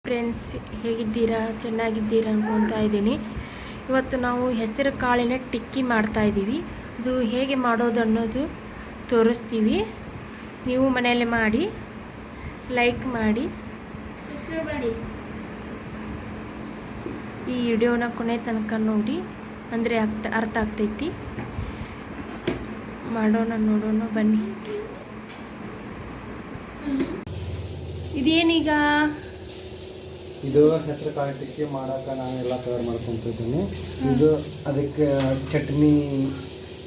Friends, ಹೇಗಿದ್ದೀರಾ? ಚೆನ್ನಾಗಿದ್ದೀರಾ ಅಂದ್ಕೊಳ್ತಾ ಇದ್ದೀನಿ. ಇವತ್ತು ನಾವು ಹೆಸರು ಕಾಳಿನ ಟಿಕ್ಕಿ ಮಾಡ್ತಾಯಿದ್ದೀವಿ. ಇದು ಹೇಗೆ ಮಾಡೋದು ಅನ್ನೋದು ತೋರಿಸ್ತೀವಿ. ನೀವು ಮನೆಯಲ್ಲಿ ಮಾಡಿ, ಲೈಕ್ ಮಾಡಿ, ಸಬ್ಸ್ಕ್ರೈಬ್ ಮಾಡಿ. ಈ ವಿಡಿಯೋನ ಕೊನೆ ತನಕ ನೋಡಿ, ಅಂದರೆ ಅರ್ಥ ಆಗ್ತೈತಿ. ನೋಡೋಣ ಬನ್ನಿ. ಇದೇನೀಗ? ಇದು ಹೆಸರು ಕಾಳು ಟಿಕ್ಕಿ ಮಾಡೋಕೆ ನಾನು ಎಲ್ಲ ತಯಾರು ಮಾಡ್ಕೊತಿದ್ದೀನಿ. ಇದು ಅದಕ್ಕೆ ಚಟ್ನಿ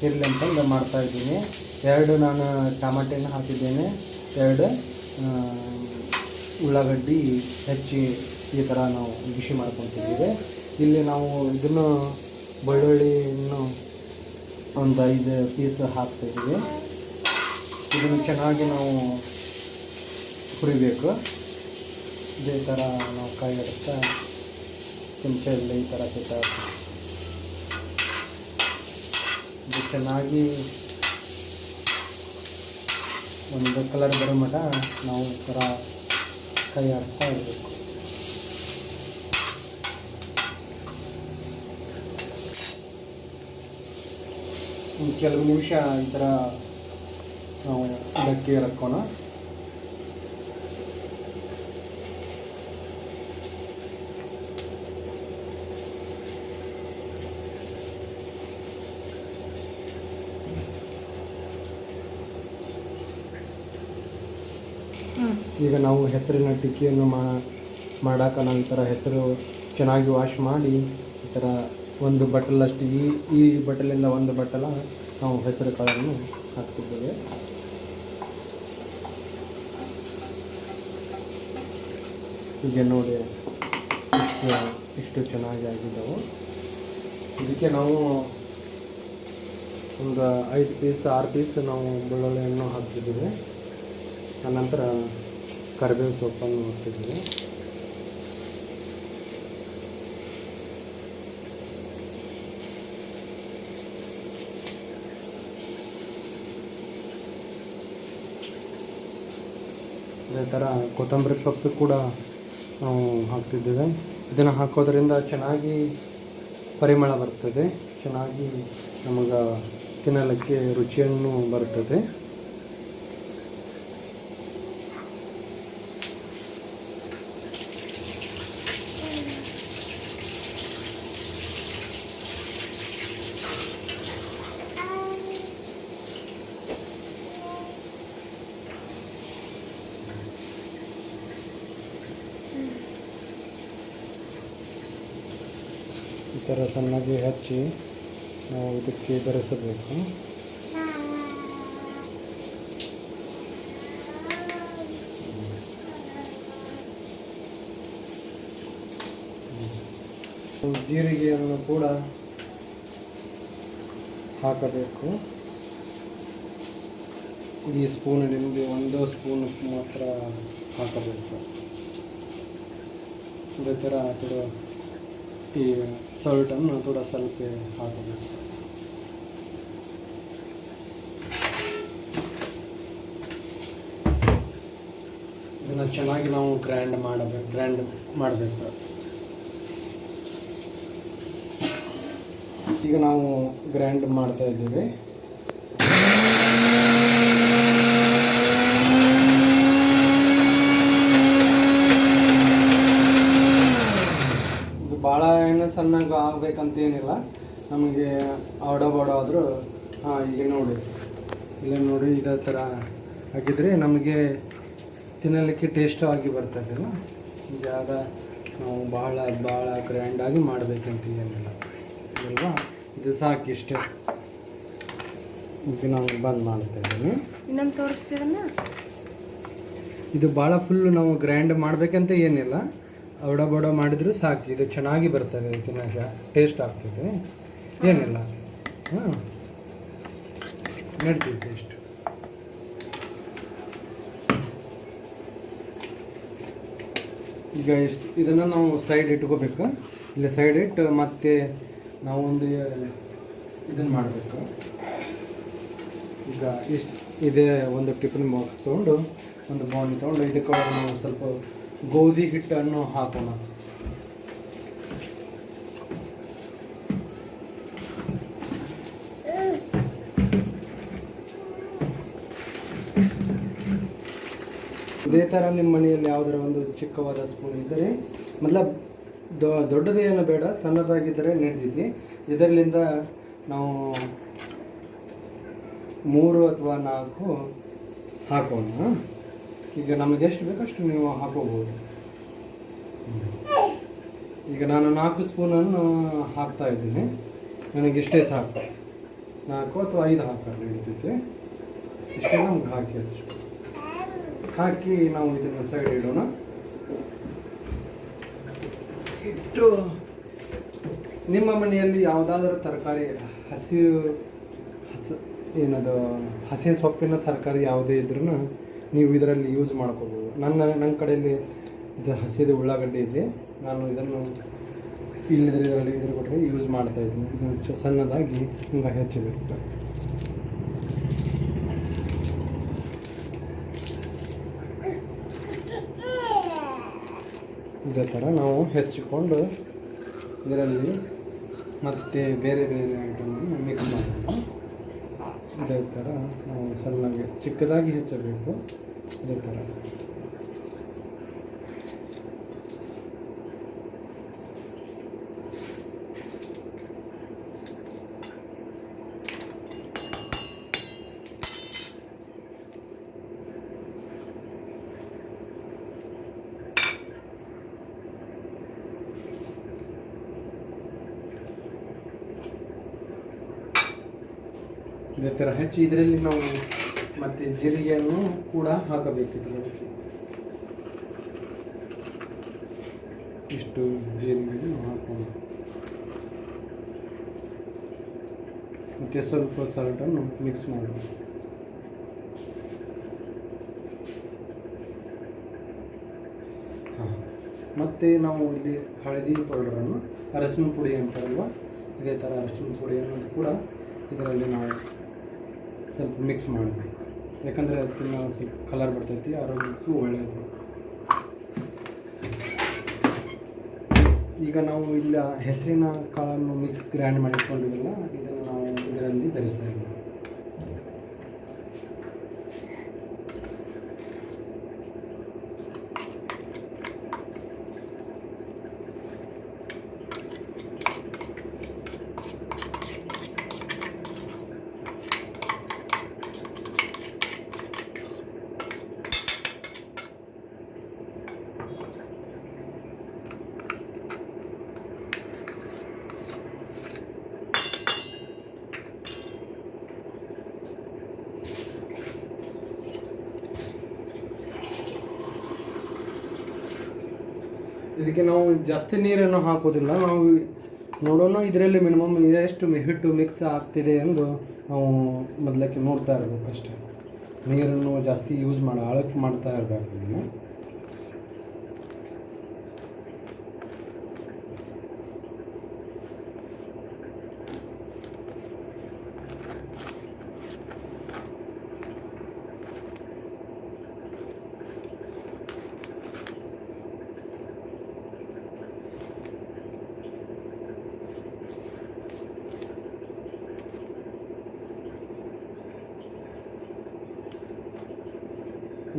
ಇರಲಿ ಅಂತಂದು ಮಾಡ್ತಾಯಿದ್ದೀನಿ. 2 ನಾನು ಟಮಾಟೆನ ಹಾಕಿದ್ದೇನೆ, 2 ಉಳ್ಳಾಗಡ್ಡಿ ಹೆಚ್ಚಿ ಈ ಥರ ನಾವು ಬಿಸಿ ಮಾಡ್ಕೊತಿದ್ದೀವಿ. ಇಲ್ಲಿ ನಾವು ಇದನ್ನು ಬೆಳ್ಳುಳ್ಳಿಯನ್ನು ಒಂದು 5 ಪೀಸ್ ಹಾಕ್ತಾಯಿದ್ದೀವಿ. ಇದನ್ನು ಚೆನ್ನಾಗಿ ನಾವು ಹುರಿಬೇಕು. ಇದೇ ಥರ ನಾವು ಕೈ ಆಡುತ್ತಾ ಚಮಚಲ್ಲಿ ಈ ಥರ ಇದು ಚೆನ್ನಾಗಿ ಒಂದು ಕಲರ್ ಬರೋ ಮಟ್ಟ ನಾವು ಈ ಥರ ಕೈ ಆಡ್ತಾ ಇರಬೇಕು. ಒಂದು ಕೆಲವು ನಿಮಿಷ ಈ ಥರ ನಾವು ಇದಕ್ಕೆ ರಕ್ಕೋಣ. ಈಗ ನಾವು ಹೆಸರಿನ ಟಿಕ್ಕಿಯನ್ನು ಮಾಡೋಕೆ ನಾವು ಈ ಥರ ಹೆಸರು ಚೆನ್ನಾಗಿ ವಾಶ್ ಮಾಡಿ ಈ ಥರ ಒಂದು ಬಟ್ಟಲಷ್ಟು ಈ ಬಟ್ಟಲಿಂದ ಒಂದು ಬಟ್ಟಲ ನಾವು ಹೆಸರು ಕಾಳನ್ನು ಹಾಕ್ತಿದ್ದೇವೆ. ಈಗ ನೋಡಿ ಇಷ್ಟು ಚೆನ್ನಾಗಿ ಆಗಿದ್ದವು. ಇದಕ್ಕೆ ನಾವು ಒಂದು 5 ಪೀಸ್ 6 ಪೀಸ್ ನಾವು ಬೆಳ್ಳುಳ್ಳಿಯನ್ನು ಹಾಕ್ತಿದ್ದೀವಿ. ಆನಂತರ ಕರಿಬೇವು ಸೊಪ್ಪನ್ನು ಹಾಕ್ತಿದ್ದೀವಿ. ಅದೇ ಥರ ಕೊತ್ತಂಬರಿ ಸೊಪ್ಪು ಕೂಡ ನಾವು ಹಾಕ್ತಿದ್ದೇವೆ. ಇದನ್ನು ಹಾಕೋದ್ರಿಂದ ಚೆನ್ನಾಗಿ ಪರಿಮಳ ಬರ್ತದೆ, ಚೆನ್ನಾಗಿ ನಮಗೆ ತಿನ್ನಲಿಕ್ಕೆ ರುಚಿಯನ್ನು ಬರ್ತದೆ. ಈ ಥರ ಚೆನ್ನಾಗಿ ಹಚ್ಚಿ ನಾವು ಇದಕ್ಕೆ ಬೆರೆಸಬೇಕು. ಜೀರಿಗೆಯನ್ನು ಕೂಡ ಹಾಕಬೇಕು. ಈ ಸ್ಪೂನಿನಿಂದ 1 ಸ್ಪೂನ್ ಮಾತ್ರ ಹಾಕಬೇಕು. ಅದೇ ಥರ ಥೋड़ा ಈ ಸಾಲ್ಟನ್ನು ಥೋड़ा ಸ್ವಲ್ಪ ಹಾಕಬೇಕು. ಇದನ್ನು ಚೆನ್ನಾಗಿ ನಾವು ಗ್ರೈಂಡ್ ಮಾಡಬೇಕು. ಈಗ ನಾವು ಗ್ರೈಂಡ್ ಮಾಡ್ತಾ ಇದ್ದೀವಿ. ಭಾಳ ಏನು ಸಣ್ಣಗೆ ಆಗಬೇಕಂತೇನಿಲ್ಲ, ನಮಗೆ ಬಡ ಆದರೂ ಈಗ ನೋಡಿ ಇದೇ ಥರ ಆಗಿದ್ರೆ ನಮಗೆ ತಿನ್ನಲಿಕ್ಕೆ ಟೇಸ್ಟ್ ಆಗಿ ಬರ್ತದಲ್ಲ. ಈಗ ನಾವು ಭಾಳ ಗ್ರ್ಯಾಂಡಾಗಿ ಮಾಡಬೇಕಂತ ಏನಿಲ್ಲ ಅಲ್ವಾ. ಇದು ಸಾಕಿಷ್ಟೇ. ಈಗ ನಾವು ಬಂದ್ ಮಾಡ್ತಾ ಇದ್ದೀನಿ. ಇನ್ನೊಂದು ತೋರಿಸ್ತೀರನ್ನ. ಇದು ಭಾಳ ಫುಲ್ಲು ನಾವು ಗ್ರ್ಯಾಂಡ್ ಮಾಡಬೇಕಂತ ಏನಿಲ್ಲ, ಬಡ ಮಾಡಿದರೂ ಸಾಕು. ಇದು ಚೆನ್ನಾಗಿ ಬರ್ತದೆ, ತಿನ್ನೋಕೆ ಟೇಸ್ಟ್ ಆಗ್ತದೆ, ಏನಿಲ್ಲ. ನಡ್ತೀವಿ ಟೇಸ್ಟ್. ಈಗ ಇದನ್ನು ನಾವು ಸೈಡ್ ಇಟ್ಕೋಬೇಕು. ಇಲ್ಲಿ ಸೈಡ್ ಇಟ್ಟು ಮತ್ತೆ ನಾವು ಒಂದು ಇದನ್ನು ಮಾಡಬೇಕು. ಈಗ ಇದೇ ಒಂದು ಟಿಫಿನ್ ಬಾಕ್ಸ್ ತೊಗೊಂಡು ಒಂದು ಬೌಲ್ ತೊಗೊಂಡು ಇದಕ್ಕೆ ನಾವು ಸ್ವಲ್ಪ ಗೋಧಿ ಹಿಟ್ಟನ್ನು ಹಾಕೋಣ. ಇದೇ ಥರ ನಿಮ್ಮ ಮನೆಯಲ್ಲಿ ಯಾವುದರ ಒಂದು ಚಿಕ್ಕವಾದ ಸ್ಪೂನ್ ಇದ್ದರೆ ಮತ್ಲಬ್ ದೊಡ್ಡದೇನು ಬೇಡ, ಸಣ್ಣದಾಗಿದ್ದರೆ ನಡೆದಿದೆ. ಇದರಿಂದ ನಾವು 3 ಅಥವಾ 4 ಹಾಕೋಣ. ಈಗ ನಮಗೆ ಎಷ್ಟು ಬೇಕಷ್ಟು ನೀವು ಹಾಕೋಬೋದು. ಈಗ ನಾನು 4 ಸ್ಪೂನನ್ನು ಹಾಕ್ತಾ ಇದ್ದೀನಿ. ನನಗಿಷ್ಟೇ ಸಾಕು. 4 ಅಥವಾ 5 ಹಾಕೋಣ ನಡೀತೈತೆ. ಇಷ್ಟೇ ನಮ್ಗೆ ಹಾಕಿ ನಾವು ಇದನ್ನು ಸೈಡ್ ಇಡೋಣ. ಇಟ್ಟು ನಿಮ್ಮ ಮನೆಯಲ್ಲಿ ಯಾವುದಾದ್ರೂ ತರಕಾರಿ ಏನದು ಹಸಿ ಸೊಪ್ಪಿನ ತರಕಾರಿ ಯಾವುದೇ ಇದ್ರೂ ನೀವು ಇದರಲ್ಲಿ ಯೂಸ್ ಮಾಡ್ಕೋಬೋದು. ನನ್ನ ಕಡೆಯಲ್ಲಿ ಇದು ಹಸಿದು ಉಳ್ಳಾಗಡ್ಡೆ ಇದೆ. ನಾನು ಇದನ್ನು ಇದರಲ್ಲಿ ಕೊಟ್ಟರೆ ಯೂಸ್ ಮಾಡ್ತಾ ಇದ್ದೀನಿ. ಇದನ್ನು ಸಣ್ಣದಾಗಿ ಹಿಂಗೆ ಹೆಚ್ಚಬೇಕು. ಇದೇ ಥರ ನಾವು ಹೆಚ್ಚಿಕೊಂಡು ಇದರಲ್ಲಿ ಮತ್ತೆ ಬೇರೆ ಬೇರೆ ಐಟಮನ್ನು ಮಿಕ್ಸ್ ಮಾಡಬೇಕು. ಇದೇ ಥರ ನಾವು ಸಣ್ಣಗೆ ಚಿಕ್ಕದಾಗಿ ಹೆಚ್ಚಬೇಕು. ಇದೇ ಥರ ಹೆಚ್ಚಿ ಇದರಲ್ಲಿ ನಾವು ಮತ್ತೆ ಜೀರಿಗೆಯನ್ನು ಕೂಡ ಹಾಕಬೇಕಿತ್ತು. ಅದಕ್ಕೆ ಇಷ್ಟು ಜೀರಿಗೆಯನ್ನು ಹಾಕೋಣ. ಮತ್ತು ಸ್ವಲ್ಪ ಸಾಲ್ಟನ್ನು ಮಿಕ್ಸ್ ಮಾಡೋಣ. ಮತ್ತು ನಾವು ಇಲ್ಲಿ ಹಳದಿ ಪೌಡರನ್ನು, ಅರಸಿನ ಪುಡಿ ಅಂತಾರಲ್ವ, ಇದೇ ಥರ ಅರಸಿನ ಪುಡಿಯನ್ನು ಕೂಡ ಇದರಲ್ಲಿ ನಾವು ಸ್ವಲ್ಪ ಮಿಕ್ಸ್ ಮಾಡಬೇಕು. ಯಾಕಂದರೆ ಅದನ್ನು ಸ್ವಲ್ಪ ಕಲರ್ ಬರ್ತೈತಿ, ಆರೋಗ್ಯಕ್ಕೂ ಒಳ್ಳೆಯದು. ಈಗ ನಾವು ಇಲ್ಲ ಹೆಸರಿನ ಕಾಳನ್ನು ಮಿಕ್ಸ್ ಗ್ರೈಂಡ್ ಮಾಡಿಕೊಂಡಿಲ್ಲ, ಇದನ್ನು ನಾವು ಇದರಲ್ಲಿ ಧರಿಸೋಣ. ಇದಕ್ಕೆ ನಾವು ಜಾಸ್ತಿ ನೀರನ್ನು ಹಾಕೋದಿಲ್ಲ. ನಾವು ನೋಡೋಣ ಇದರಲ್ಲಿ ಮಿನಿಮಮ್ ಎಷ್ಟು ಹಿಟ್ಟು ಮಿಕ್ಸ್ ಆಗ್ತಿದೆ ಎಂದು ನಾವು ಮೊದಲಕ್ಕೆ ನೋಡ್ತಾ ಇರಬೇಕು ಅಷ್ಟೇ. ನೀರನ್ನು ಜಾಸ್ತಿ ಯೂಸ್ ಆಳಕ್ಕೆ ಮಾಡ್ತಾ ಇರಬೇಕು.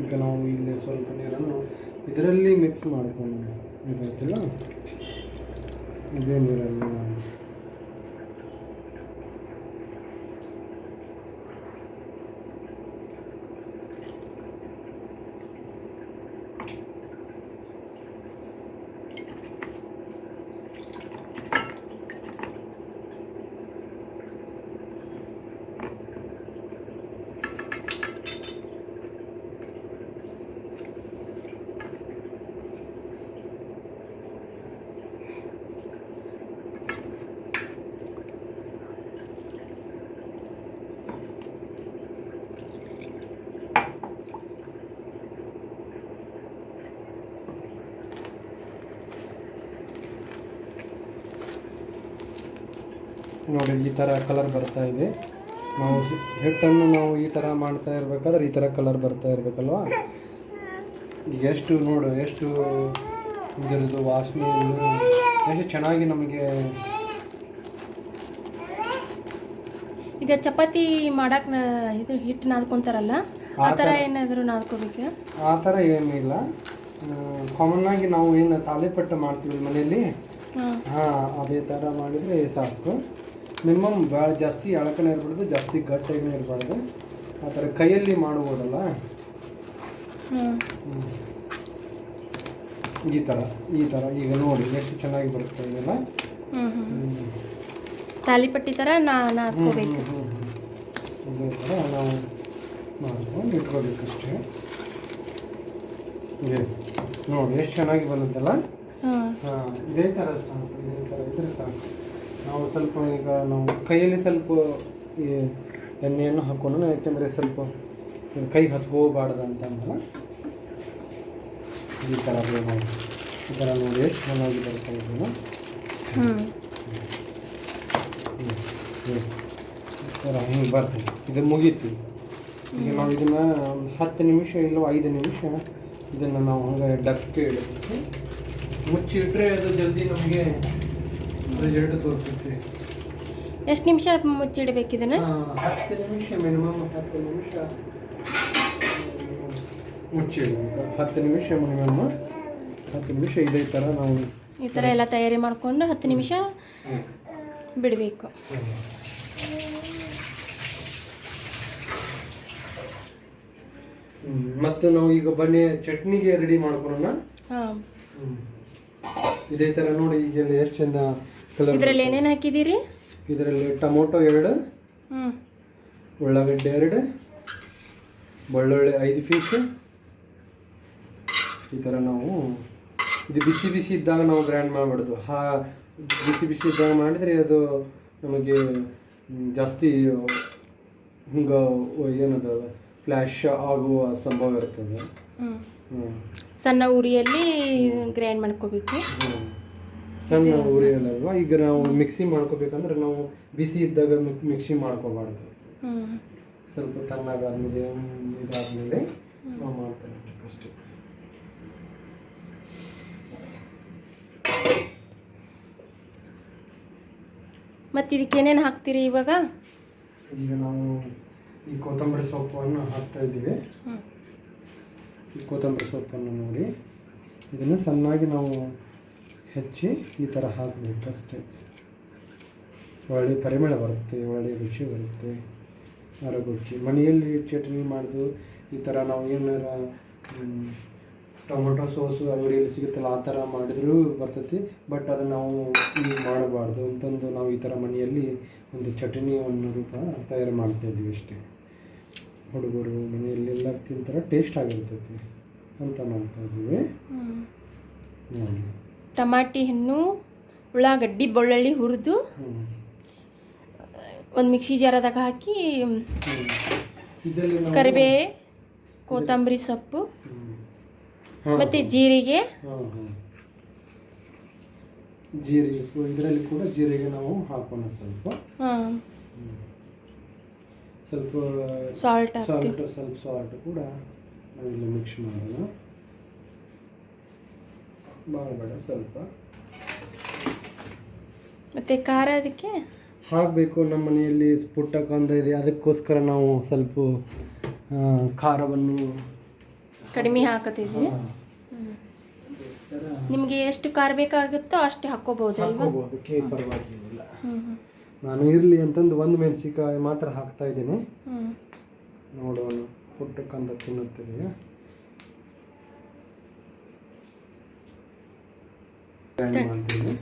ಈಗ ನಾವು ಇಲ್ಲಿ ಸ್ವಲ್ಪ ನೀರನ್ನು ಇದರಲ್ಲಿ ಮಿಕ್ಸ್ ಮಾಡ್ಕೊಂಡು ಇದಾಯ್ತಲ್ಲ, ಇದೇ ನೀರಲ್ಲಿ ನೋಡಿ ಈ ಥರ ಕಲರ್ ಬರ್ತಾ ಇದೆ. ನಾವು ಹಿಟ್ಟನ್ನು ನಾವು ಈ ಥರ ಮಾಡ್ತಾ ಇರಬೇಕಾದ್ರೆ ಈ ಥರ ಕಲರ್ ಬರ್ತಾ ಇರಬೇಕಲ್ವಾ. ಈಗ ಎಷ್ಟು ನೋಡು ಎಷ್ಟು ಇದರದ್ದು ವಾಸನೆ ಎಷ್ಟು ಚೆನ್ನಾಗಿ ನಮಗೆ. ಈಗ ಚಪಾತಿ ಮಾಡಕ್ ಇದು ಹಿಟ್ಟು ನಾದ್ಕೊಂತಾರಲ್ಲ ಆ ಥರ ಏನಾದರೂ ನಾದ್ಕೋಬೇಕು? ಆ ಥರ ಏನಿಲ್ಲ. ಕಾಮನ್ ಆಗಿ ನಾವು ಏನು ತಾಲಿಪಟ್ಟು ಮಾಡ್ತೀವಿ ಮನೆಯಲ್ಲಿ, ಹಾಂ ಅದೇ ಥರ ಮಾಡಿದರೆ ಸಾಕು. ಮಿನಿಮಮ್ ಭಾಳ ಜಾಸ್ತಿ ಎಳಕನೇ ಇರ್ಬಾರ್ದು, ಜಾಸ್ತಿ ಗಟ್ಟಿಯಾಗೂ ಇರಬಾರ್ದು. ಆ ಥರ ಕೈಯಲ್ಲಿ ಮಾಡ್ಬೋದಲ್ಲ, ಈ ಥರ ಈಗ ನೋಡಿ ಎಷ್ಟು ಚೆನ್ನಾಗಿ ಬರುತ್ತೆ ಇದೆಲ್ಲ. ತಾಲಿಪಟ್ಟಿ ಥರ ನಾದ್ಕೋಬೇಕು. ಇದೇ ಥರ ನಾವು ಮಾಡ್ಕೊಂಡು ಇಟ್ಕೋಬೇಕಷ್ಟೇ. ನೋಡಿ ಎಷ್ಟು ಚೆನ್ನಾಗಿ ಬರುತ್ತಲ್ಲ. ಹಾಂ ಇದೇ ಥರ ಸಾಕು, ಇದೇ ಥರ ಇದ್ರೆ ಸಾಕು. ನಾವು ಸ್ವಲ್ಪ ಈಗ ನಾವು ಕೈಯಲ್ಲಿ ಸ್ವಲ್ಪ ಈ ಎಣ್ಣೆಯನ್ನು ಹಾಕೊಂಡು, ಯಾಕೆಂದರೆ ಸ್ವಲ್ಪ ಕೈ ಹಚ್ಕೋಬಾರ್ದು ಅಂತಂದ್ರೆ ಈ ಥರ ನೋಡಿ, ಈ ಥರ ನೋಡಿ ಎಷ್ಟು ಚೆನ್ನಾಗಿ ಬರ್ತಾ ಇದೆಯಲ್ಲ. ಈ ಥರ ಹಿಂಗೆ ಬರ್ತದೆ. ಇದು ಮುಗೀತು. ಈಗ ನಾವು ಇದನ್ನು ಒಂದು 10 ನಿಮಿಷ ಇಲ್ಲ 5 ನಿಮಿಷ ಇದನ್ನು ನಾವು ಹಂಗೆ ಡಕ್ಕೆ ಇಡಬೇಕು. ಮುಚ್ಚಿಟ್ರೆ ಅದು ಜಲ್ದಿ ನಮಗೆ ರಿಸಲ್ಟ್ ತೋರಿಸುತ್ತೆ. ಎಷ್ಟು ನಿಮಿಷ ಮುಚ್ಚಿಡಬೇಕು ಇದನ್ನು? 10 ನಿಮಿಷ, ಮಿನಿಮಮ್ 10 ನಿಮಿಷ ಮುಚ್ಚಿಡಬೇಕು. 10 ನಿಮಿಷ ಮಿನಿಮಮ್, 10 ನಿಮಿಷ ಇದೇ ಥರ ನಾವು ಈ ಥರ ಎಲ್ಲ ತಯಾರಿ ಮಾಡಿಕೊಂಡು 10 ನಿಮಿಷ ಬಿಡಬೇಕು. ಮತ್ತು ನಾವು ಈಗ ಬನ್ನಿ ಚಟ್ನಿಗೆ ರೆಡಿ ಮಾಡ್ಕೊಳ್ಳೋಣ. ಇದೇ ಥರ ನೋಡಿ ಈಗ ಎಷ್ಟು ಚಂದ ಕಲರ್. ಇದರಲ್ಲಿ ಏನೇನು ಹಾಕಿದ್ದೀರಿ? ಇದರಲ್ಲಿ ಟೊಮೊಟೊ 2, ಉಳ್ಳಾಗಡ್ಡೆ 2, ಬೆಳ್ಳುಳ್ಳಿ 5 ಪೀಸ್. ಈ ಥರ ನಾವು ಇದು ಬಿಸಿ ಬಿಸಿ ಇದ್ದಾಗ ನಾವು ಗ್ರೈಂಡ್ ಮಾಡಬಾರ್ದು. ಬಿಸಿ ಬಿಸಿ ಇದ್ದಾಗ ಮಾಡಿದರೆ ಅದು ನಮಗೆ ಜಾಸ್ತಿ ಹಿಂಗೆ ಏನದು ಫ್ಲ್ಯಾಶ್ ಆಗುವ ಸಂಭವ ಇರ್ತದೆ. ಸಣ್ಣ ಉರಿಯಲ್ಲಿ ಗ್ರೈಂಡ್ ಮಾಡ್ಕೋಬೇಕು. ಸಣ್ಣ ಉರಿಯಲ್ಲಲ್ವಾ. ಈಗ ನಾವು ಮಿಕ್ಸಿ ಮಾಡ್ಕೋಬೇಕಂದ್ರೆ ನಾವು ಬಿಸಿ ಇದ್ದಾಗ ಮಿಕ್ಸಿ ಮಾಡ್ಕೋಬಾರ್ದು. ಸ್ವಲ್ಪ ತಣ್ಣಗಾದ್ಮೇಲೆ ಇದಾದ್ಮೇಲೆ ನಾವು ಮಾಡ್ತೇವೆ ಅಷ್ಟೇ. ಮತ್ತು ಇದಕ್ಕೆ ಏನೇನು ಹಾಕ್ತೀರಿ ಇವಾಗ? ಈಗ ನಾವು ಈ ಕೊತ್ತಂಬರಿ ಸೊಪ್ಪನ್ನು ಹಾಕ್ತಾ ಇದ್ದೀವಿ. ಈ ಕೊತ್ತಂಬರಿ ಸೊಪ್ಪನ್ನು ನೋಡಿ ಇದನ್ನು ಚೆನ್ನಾಗಿ ನಾವು ಹೆಚ್ಚಿ ಈ ಥರ ಹಾಕಬೇಕು ಅಷ್ಟೇ. ಒಳ್ಳೆಯ ಪರಿಮಳ ಬರುತ್ತೆ, ಒಳ್ಳೆಯ ರುಚಿ ಬರುತ್ತೆ ಆರೋಗ್ಯಕ್ಕೆ. ಮನೆಯಲ್ಲಿ ಚಟ್ನಿ ಮಾಡೋದು ಈ ಥರ ನಾವು ಏನಾರ ಟೊಮೊಟೊ ಸೋಸು ಅಂಗಡಿಯಲ್ಲಿ ಸಿಗುತ್ತಲ್ಲ ಆ ಥರ ಮಾಡಿದ್ರೂ ಬರ್ತೈತಿ. ಬಟ್ ಅದನ್ನು ನಾವು ಯೂಸ್ ಮಾಡಬಾರ್ದು ಅಂತಂದು ನಾವು ಈ ಥರ ಮನೆಯಲ್ಲಿ ಒಂದು ಚಟ್ನಿಯನ್ನು ರೂಪ ತಯಾರು ಮಾಡ್ತಾಯಿದ್ವಿ ಅಷ್ಟೇ. ಹುಡುಗರು ಮನೆಯಲ್ಲಿ ಎಲ್ಲ ತಿಂತಾರೆ, ಟೇಸ್ಟ್ ಆಗಿರ್ತೈತಿ ಅಂತ ಮಾಡ್ತಾಯಿದ್ವಿ. ಟಮಾಟಿ ಹಣ್ಣು, ಉಳ್ಳಾಗಡ್ಡಿ, ಬೆಳ್ಳುಳ್ಳಿ ಹುರಿದು ಒಂದು ಮಿಕ್ಸಿ ಜಾರದಾಗ ಹಾಕಿ ಕರಿಬೇ, ಕೊತ್ತಂಬರಿ ಸೊಪ್ಪು ಮತ್ತು ಜೀರಿಗೆ. ಜೀರಿಗೆ ಇದರಲ್ಲಿ ಕೂಡ ಜೀರಿಗೆ ನಾವು ಹಾಕೋಣ. ಸ್ವಲ್ಪ ಸಾಲ್ಟ್ ಕೂಡ ನಾವಿಲ್ಲಿ ಮಿಕ್ಸ್ ಮಾಡೋಣ. ಭಾಳ ಬೇಡ, ಸ್ವಲ್ಪ. ಮತ್ತು ಖಾರ ಅದಕ್ಕೆ ಹಾಕಬೇಕು. ನಮ್ಮ ಮನೆಯಲ್ಲಿ ಪುಟ್ಟ ಕಂದ ಇದೆ, ಅದಕ್ಕೋಸ್ಕರ ನಾವು ಸ್ವಲ್ಪ ಖಾರವನ್ನು ಕಡಿಮೆ ಹಾಕತ್ತಿದ್ವಿ. ನಿಮಗೆ ಎಷ್ಟು ಖಾರ ಬೇಕಾಗುತ್ತೋ ಅಷ್ಟು ಹಾಕ್ಕೋಬಹುದಲ್ವಾ? ಪರವಾಗಿಲ್ಲ. ನಾನು ಇರಲಿ ಅಂತಂದು 1 ಮೆಣಸಿನಕಾಯಿ ಮಾತ್ರ ಹಾಕ್ತಾ ಇದ್ದೀನಿ. ನೋಡೋಣ, ಪುಟ್ಟಕ್ಕಂತ ತಿನ್ನುತ್ತಿದೆ. ಮಾಡ್ತೀನಿ.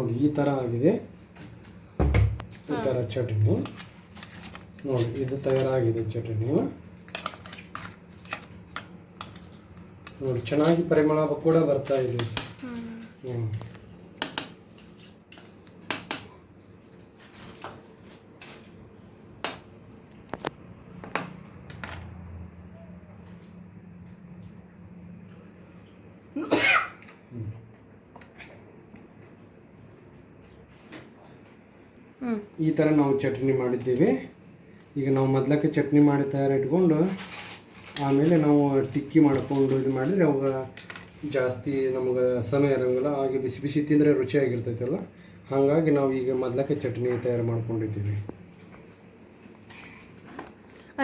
ನೋಡಿ ಈ ಥರ ಆಗಿದೆ, ಈ ಥರ ಚಟ್ನಿ ನೋಡಿ, ಇದು ತಯಾರಾಗಿದೆ ಚಟ್ನಿ ನೋಡಿ. ಚೆನ್ನಾಗಿ ಪರಿಮಳ ಕೂಡ ಬರ್ತಾ ಇದೆ. ಈ ಥರ ನಾವು ಚಟ್ನಿ ಮಾಡಿದ್ದೀವಿ. ಈಗ ನಾವು ಮೊದಲಕ್ಕೆ ಚಟ್ನಿ ಮಾಡಿ ತಯಾರಿಟ್ಕೊಂಡು ಆಮೇಲೆ ನಾವು ಟಿಕ್ಕಿ ಮಾಡಿಕೊಂಡು ಇದು ಮಾಡಿದರೆ ಅವಾಗ ಜಾಸ್ತಿ ನಮ್ಗೆ ಸಮಯ ಇರೋಂಗಿಲ್ಲ. ಹಾಗೆ ಬಿಸಿ ಬಿಸಿ ತಿಂದರೆ ರುಚಿಯಾಗಿರ್ತೈತಲ್ಲ, ಹಾಗಾಗಿ ನಾವು ಈಗ ಮೊದಲಕ್ಕೆ ಚಟ್ನಿ ತಯಾರು ಮಾಡ್ಕೊಂಡಿದ್ದೀವಿ.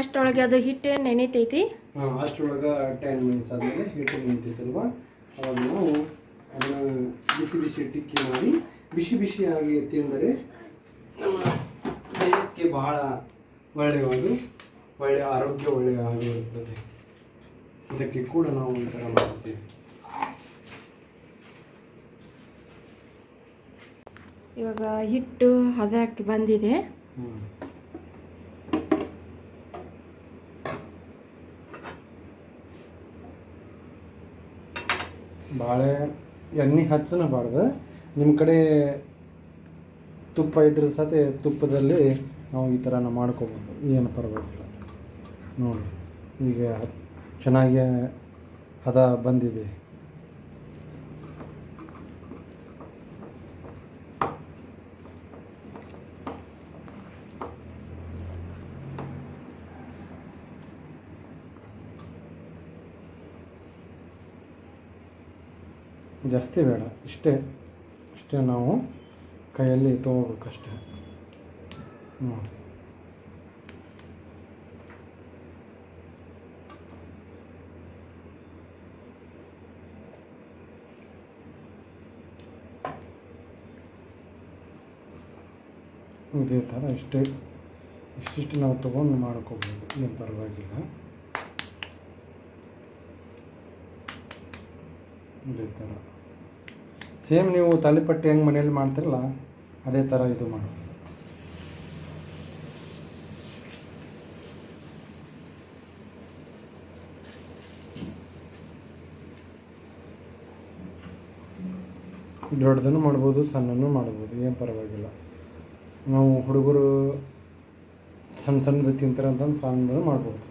ಅಷ್ಟರೊಳಗೆ ಅದು ಹಿಟ್ಟು ನೆನೀತೈತಿ. ಹಾಂ, ಅಷ್ಟರೊಳಗೆ 10 ಮಿನಿಟ್ಸ್ ಆದಮೇಲೆ ಹಿಟ್ಟು ನೆನೀತೈತಲ್ವ, ಅವಾಗ ನಾವು ಅದನ್ನು ಬಿಸಿ ಬಿಸಿ ಟಿಕ್ಕಿ ಮಾಡಿ ಬಿಸಿ ಬಿಸಿಯಾಗಿ ತಿಂದರೆ ನಮ್ಮ ದೇಹಕ್ಕೆ ಬಹಳ ಒಳ್ಳೆಯ ಆರೋಗ್ಯ ಆಗಿರುತ್ತದೆ. ಇದಕ್ಕೆ ಕೂಡ ನಾವು ಒಂಥರ ಮಾಡ್ತೀವಿ. ಇವಾಗ ಹಿಟ್ಟು ಹದಕ್ಕೆ ಬಂದಿದೆ. ಭಾಳ ಎಣ್ಣೆ ಹಚ್ಚನಬಾರ್ದು. ನಿಮ್ಮ ಕಡೆ ತುಪ್ಪ ಇದ್ರೆ ಸತೆ ತುಪ್ಪದಲ್ಲಿ ನಾವು ಈ ಥರ ಮಾಡ್ಕೋಬೋದು, ಏನು ಪರವಾಗಿಲ್ಲ. ನೋಡಿ ಈಗ ಚೆನ್ನಾಗಿ ಹದ ಬಂದಿದೆ. ಜಾಸ್ತಿ ಬೇಡ, ಇಷ್ಟೇ ನಾವು ಕೈಯಲ್ಲಿ ತೊಗೋಬೇಕಷ್ಟೆ. ಇದೇ ಥರ ಇಷ್ಟಿಷ್ಟು ನಾವು ತೊಗೊಂಡು ಮಾಡ್ಕೋಬೋದು, ಏನು ಪರವಾಗಿಲ್ಲ. ಇದೇ ಥರ ಸೇಮ್ ನೀವು ತಾಲಿಪಟ್ಟಿ ಹೆಂಗೆ ಮನೇಲಿ ಮಾಡ್ತಿರಲ್ಲ ಅದೇ ಥರ ಇದು ಮಾಡೋದು. ದೊಡ್ಡದನ್ನು ಮಾಡ್ಬೋದು, ಸಣ್ಣನೂ ಮಾಡ್ಬೋದು, ಏನು ಪರವಾಗಿಲ್ಲ. ನಾವು ಹುಡುಗರು ಸಣ್ಣದು ತಿಂತಾರೆ ಅಂತಂದು ಸಣ್ಣದು ಮಾಡ್ಬೋದು.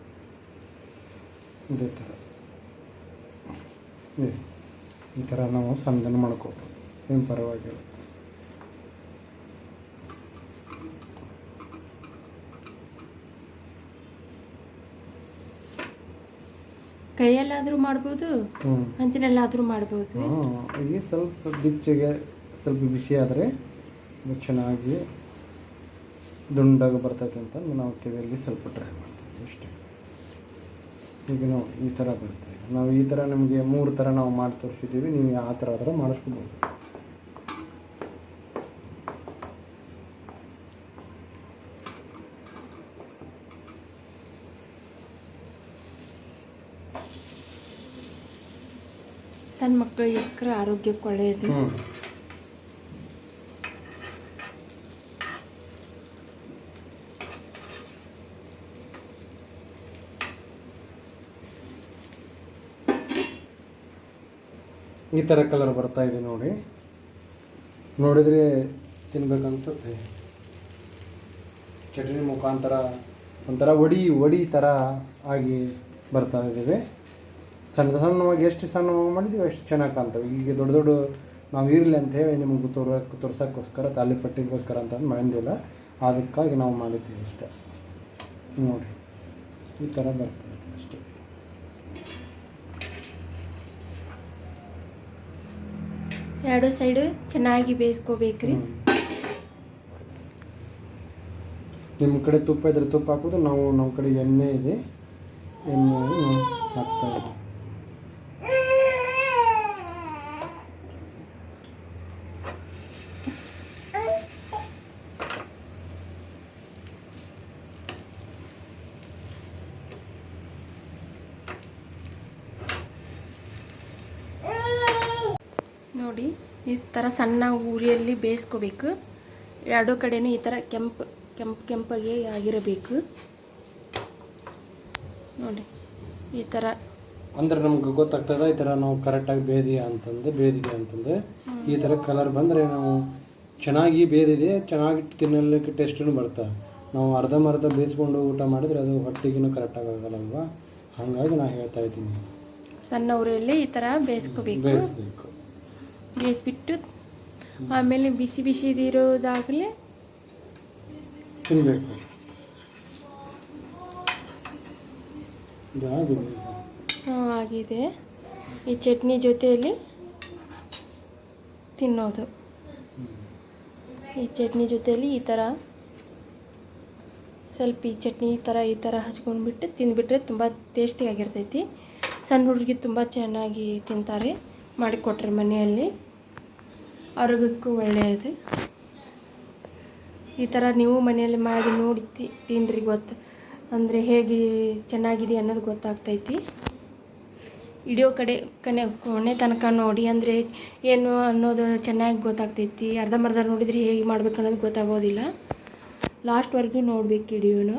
ಇದೇ ಥರ ಈ ಥರ ನಾವು ಸಣ್ಣದನ್ನು ಮಾಡ್ಕೋಬೋದು, ಏನು ಪರವಾಗಿಲ್ಲ. ಕೈಯಲ್ಲಾದರೂ ಮಾಡ್ಬೋದು, ಹಂಚಿನಲ್ಲಾದರೂ ಮಾಡ್ಬೋದು. ಈಗ ಸ್ವಲ್ಪ ಬಿಚ್ಚಿಗೆ ಸ್ವಲ್ಪ ಬಿಸಿ ಆದರೆ ಚೆನ್ನಾಗಿ ದುಂಡಾಗಿ ಬರ್ತೈತೆ ಅಂತ ನಾವು ತೆಗೆಯಲ್ಲಿ ಸ್ವಲ್ಪ ಟ್ರೈ ಮಾಡ್ತೀವಿ ಅಷ್ಟೇ. ಈಗ ನಾವು ಈ ಥರ ಬರ್ತೇವೆ. ನಾವು ಈ ಥರ ನಿಮಗೆ 3 ಥರ ನಾವು ಮಾಡಿ ತೋರಿಸಿದ್ದೀವಿ, ನೀವು ಯಾವ ಥರ ಆದರೂ ಮಾಡಿಸ್ಕೋಬೋದು. ಸಣ್ಣ ಮಕ್ಕಳಿಗೆ ಆರೋಗ್ಯಕ್ಕೆ ಒಳ್ಳೆಯದು. ಈ ಥರ ಕಲರ್ ಬರ್ತಾ ಇದೆ ನೋಡಿ, ನೋಡಿದರೆ ತಿನ್ಬೇಕನ್ಸುತ್ತೆ. ಚಟ್ನಿ ಮುಖಾಂತರ ಒಂಥರ ಒಡಿ ಥರ ಆಗಿ ಬರ್ತಾ ಇದ್ದೇವೆ. ಸಣ್ಣವಾಗಿ ಎಷ್ಟು ಸಣ್ಣವಾಗಿ ಮಾಡಿದ್ದೀವಿ ಅಷ್ಟು ಚೆನ್ನಾಗಿ ಕಾಣ್ತವೆ. ಈಗ ದೊಡ್ಡ ನಾವು ಇರಲಿ ಅಂತ ಹೇಳಿ ನಿಮಗೆ ತೋರ್ಸೋಕ್ಕೋಸ್ಕರ ತಾಲಿಪಟ್ಟಿಗೋಸ್ಕರ ಅಂತ ಮಾಡಿಲ್ಲ, ಅದಕ್ಕಾಗಿ ನಾವು ಮಾಡಿದ್ದೀವಿ ಅಷ್ಟೇ. ನೋಡಿ ಈ ಥರ ಬರ್ತದೆ ಅಷ್ಟೇ. ಎರಡು ಸೈಡು ಚೆನ್ನಾಗಿ ಬೇಯಿಸ್ಕೋಬೇಕ್ರಿ. ನಿಮ್ಮ ಕಡೆ ತುಪ್ಪ ಇದ್ರೆ ತುಪ್ಪ ಹಾಕೋದು, ನಮ್ಮ ಕಡೆ ಎಣ್ಣೆ ಇದೆ, ಎಣ್ಣೆ ಹಾಕ್ತಾ ಇದ್ದೀವಿ. ನೋಡಿ ಈ ಥರ ಸಣ್ಣ ಉರಿಯಲ್ಲಿ ಬೇಯಿಸ್ಕೋಬೇಕು. ಎರಡೂ ಕಡೆನೂ ಈ ಥರ ಕೆಂಪಾಗಿ ಆಗಿರಬೇಕು ನೋಡಿ. ಈ ಥರ ಅಂದ್ರೆ ನಮ್ಗೆ ಗೊತ್ತಾಗ್ತದೆ ಈ ಥರ ನಾವು ಕರೆಕ್ಟಾಗಿ ಬೇದಿದೆ ಅಂತಂದು ಈ ಥರ ಕಲರ್ ಬಂದರೆ ನಾವು ಚೆನ್ನಾಗಿ ಬೇದಿದೆ, ಚೆನ್ನಾಗಿ ತಿನ್ನಲಿಕ್ಕೆ ಟೇಸ್ಟೂ ಬರ್ತವೆ. ನಾವು ಅರ್ಧಂಬರ್ಧ ಬೇಯಿಸ್ಕೊಂಡು ಊಟ ಮಾಡಿದರೆ ಅದು ಹೊಟ್ಟೆಗಿನೂ ಕರೆಕ್ಟಾಗಿ ಆಗಲ್ಲಲ್ವ, ಹಾಗಾಗಿ ನಾನು ಹೇಳ್ತಾ ಇದ್ದೀನಿ ಸಣ್ಣ ಉರಿಯಲ್ಲಿ ಈ ಥರ ಬೇಯಿಸ್ಕೋಬೇಕು. ಬೇಯಿಸ್ಬಿಟ್ಟು ಆಮೇಲೆ ಬಿಸಿ ಇರೋದಾಗಲೇ ತಿನ್ನಬೇಕು. ಆಗಿದೆ. ಈ ಚಟ್ನಿ ಜೊತೆಯಲ್ಲಿ ತಿನ್ನೋದು. ಈ ಚಟ್ನಿ ಜೊತೆಯಲ್ಲಿ ಈ ಥರ ಸ್ವಲ್ಪ ಈ ಚಟ್ನಿ ಈ ಥರ ಹಚ್ಕೊಂಡ್ಬಿಟ್ಟು ತಿಂದುಬಿಟ್ರೆ ತುಂಬ ಟೇಸ್ಟಿಯಾಗಿರ್ತೈತಿ. ಸಣ್ಣ ಹುಡುಗಿ ತುಂಬ ಚೆನ್ನಾಗಿ ತಿಂತಾರೆ, ಮಾಡಿಕೊಟ್ರೆ ಮನೆಯಲ್ಲಿ, ಆರೋಗ್ಯಕ್ಕೂ ಒಳ್ಳೆಯದು. ಈ ಥರ ನೀವು ಮನೆಯಲ್ಲಿ ಮಾಡಿ ನೋಡಿ ತಿನ್ನಿರಿ, ಅಂದರೆ ಹೇಗೆ ಚೆನ್ನಾಗಿದೆ ಅನ್ನೋದು ಗೊತ್ತಾಗ್ತೈತಿ. ವಿಡಿಯೋ ಕೊನೆ ತನಕ ನೋಡಿ, ಅಂದರೆ ಏನು ಅನ್ನೋದು ಚೆನ್ನಾಗಿ ಗೊತ್ತಾಗ್ತೈತಿ. ಅರ್ಧಂಬರ್ಧ ನೋಡಿದರೆ ಹೇಗೆ ಮಾಡ್ಬೇಕು ಅನ್ನೋದು ಗೊತ್ತಾಗೋದಿಲ್ಲ. ಲಾಸ್ಟ್ವರೆಗೂ ನೋಡ್ಬೇಕು ವಿಡಿಯೋನ.